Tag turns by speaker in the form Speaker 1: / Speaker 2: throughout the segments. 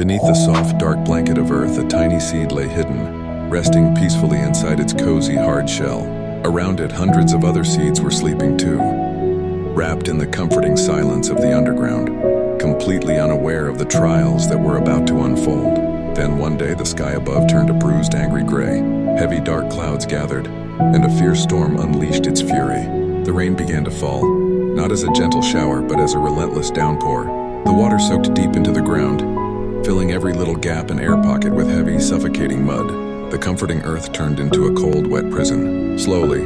Speaker 1: Beneath the soft, dark blanket of earth, a tiny seed lay hidden, resting peacefully inside its cozy, hard shell. Around it, hundreds of other seeds were sleeping too, wrapped in the comforting silence of the underground, completely unaware of the trials that were about to unfold. Then one day, the sky above turned a bruised, angry gray. Heavy, dark clouds gathered, and a fierce storm unleashed its fury. The rain began to fall, not as a gentle shower, but as a relentless downpour. The water soaked deep into the ground, filling every little gap and air pocket with heavy, suffocating mud. The comforting earth turned into a cold, wet prison. Slowly,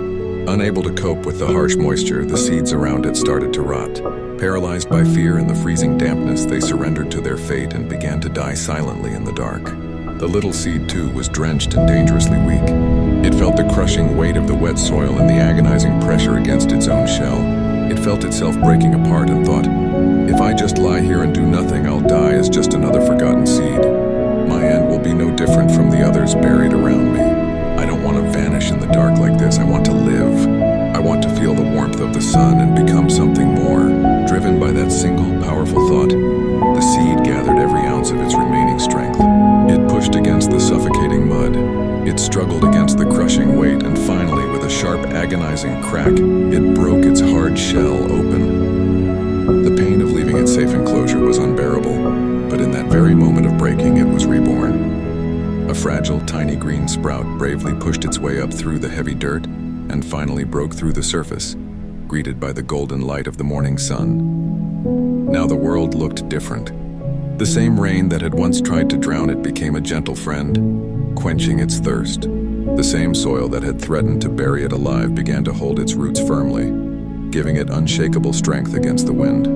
Speaker 1: unable to cope with the harsh moisture, the seeds around it started to rot. Paralyzed by fear and the freezing dampness, they surrendered to their fate and began to die silently in the dark. The little seed, too, was drenched and dangerously weak. It felt the crushing weight of the wet soil and the agonizing pressure against its own shell. It felt itself breaking apart and thought, "If I just lie here and do nothing, I'll die as just another forgotten seed. My end will be no different from the others buried around me. I don't want to vanish in the dark like this. I want to live. I want to feel the warmth of the sun and become something more." Driven by that single, powerful thought, the seed gathered every ounce of its remaining strength. It pushed against the suffocating mud. It struggled against the crushing weight, and finally, with a sharp, agonizing crack, it broke its hard shell open. The pain of leaving its safe enclosure was unbearable, but in that very moment of breaking, it was reborn. A fragile, tiny green sprout bravely pushed its way up through the heavy dirt and finally broke through the surface, greeted by the golden light of the morning sun. Now the world looked different. The same rain that had once tried to drown it became a gentle friend, quenching its thirst. The same soil that had threatened to bury it alive began to hold its roots firmly, giving it unshakable strength against the wind.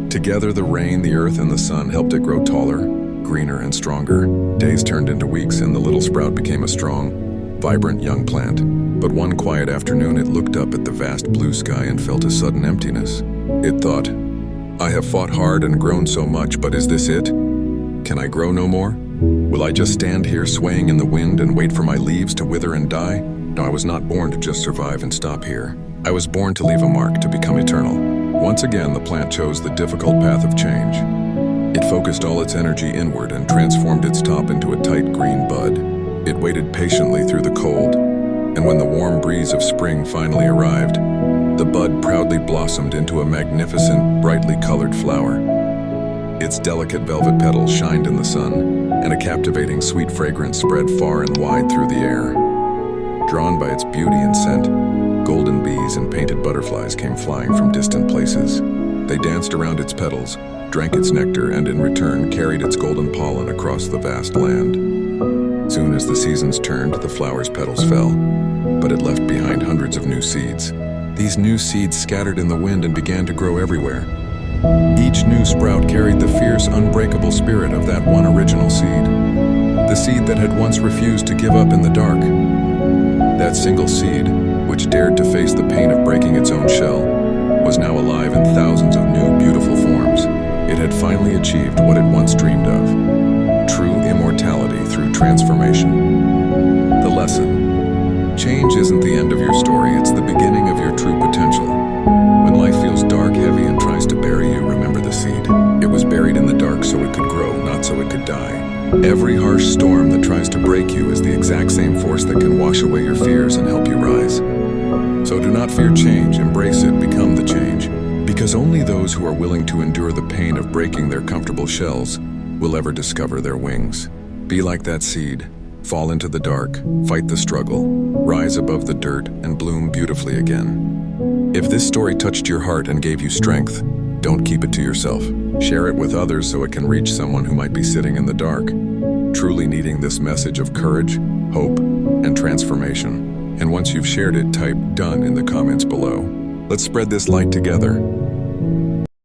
Speaker 1: Together, the rain, the earth, and the sun helped it grow taller, greener, and stronger. Days turned into weeks, and the little sprout became a strong, vibrant young plant. But one quiet afternoon, it looked up at the vast blue sky and felt a sudden emptiness. It thought, "I have fought hard and grown so much, but is this it? Can I grow no more? Will I just stand here swaying in the wind and wait for my leaves to wither and die? No, I was not born to just survive and stop here. I was born to leave a mark, to become eternal." Once again, the plant chose the difficult path of change. It focused all its energy inward and transformed its top into a tight green bud. It waited patiently through the cold, and when the warm breeze of spring finally arrived, the bud proudly blossomed into a magnificent, brightly colored flower. Its delicate velvet petals shined in the sun, and a captivating sweet fragrance spread far and wide through the air. Drawn by its beauty and scent, golden bees and painted butterflies came flying from distant places. They danced around its petals, drank its nectar, and in return carried its golden pollen across the vast land. Soon as the seasons turned, the flower's petals fell, but it left behind hundreds of new seeds. These new seeds scattered in the wind and began to grow everywhere. Each new sprout carried the fierce, unbreakable spirit of that one original seed. The seed that had once refused to give up in the dark. That single seed, which dared to face the pain of breaking its own shell, was now alive in thousands of new, beautiful forms. It had finally achieved what it once dreamed of: true immortality through transformation. The lesson: change isn't the end of your story, it's the beginning of your true potential. When life feels dark, heavy, and tries to bury you, remember the seed. It was buried in the dark so it could grow, not so it could die. Every harsh storm that tries to break you is the exact same force that can wash away your fears and help you rise. So do not fear change, embrace it, become the change. Because only those who are willing to endure the pain of breaking their comfortable shells will ever discover their wings. Be like that seed. Fall into the dark, fight the struggle, rise above the dirt, and bloom beautifully again. If this story touched your heart and gave you strength, don't keep it to yourself. Share it with others so it can reach someone who might be sitting in the dark, truly needing this message of courage, hope, and transformation. And once you've shared it, type "done" in the comments below. Let's spread this light together.